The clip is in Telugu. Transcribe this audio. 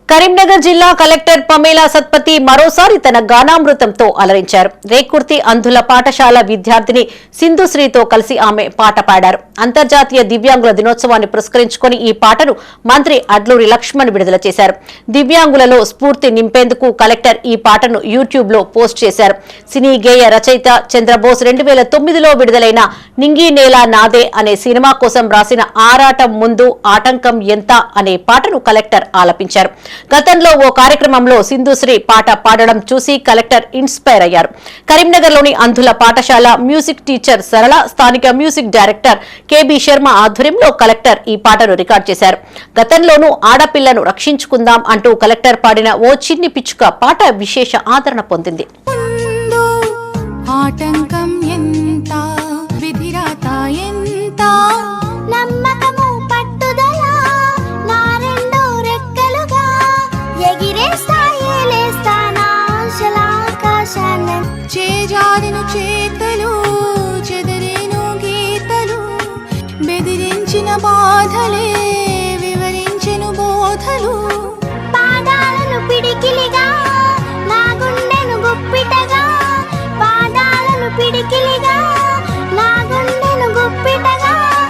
కరీంనగర్ జిల్లా కలెక్టర్ పమేలా సత్పతి మరోసారి తన గానామృతంతో అలరించారు. రేకుర్తి అంధుల పాఠశాల విద్యార్థిని సింధుశ్రీతో కలిసి ఆమె పాట పాడారు. అంతర్జాతీయ దివ్యాంగుల దినోత్సవాన్ని పురస్కరించుకుని ఈ పాటను మంత్రి అడ్లూరి లక్ష్మణ్ విడుదల చేశారు. దివ్యాంగులలో స్ఫూర్తి నింపేందుకు కలెక్టర్ ఈ పాటను యూట్యూబ్ లో పోస్ట్ చేశారు. సినీ గేయ రచయిత చంద్రబోస్ 2009లో విడుదలైన నింగి నేల నాదే అనే సినిమా కోసం రాసిన ఆరాటం ముందు ఆటంకం ఎంత అనే పాటను కలెక్టర్ ఆలపించారు. గతంలో ఓ కార్యక్రమంలో సింధుశ్రీ పాట పాడడం చూసి కలెక్టర్ ఇన్స్పైర్ అయ్యారు. కరీంనగర్లోని అంధుల పాఠశాల మ్యూజిక్ టీచర్ సరళ, స్థానిక మ్యూజిక్ డైరెక్టర్ కేబీ శర్మ ఆధ్వర్యంలో కలెక్టర్ ఈ పాటను రికార్డు చేశారు. గతంలోనూ ఆడపిల్లను రక్షించుకుందాం అంటూ కలెక్టర్ పాడిన ఓ చిన్ని పిచ్చుక పాట విశేష ఆదరణ పొందింది. ఆటంకం ఎంత, విధిరాత ఎంత, నమ్మకము పట్టుదల నా రెండు రెక్కలుగా ఎగిరేస్తాయేలేస్తానా ఆశలాకాశాన. చేజారిన చేతలు, చెదరేను గీతలు, బెదిరించిన బాధలే వివరించెను బోధలు.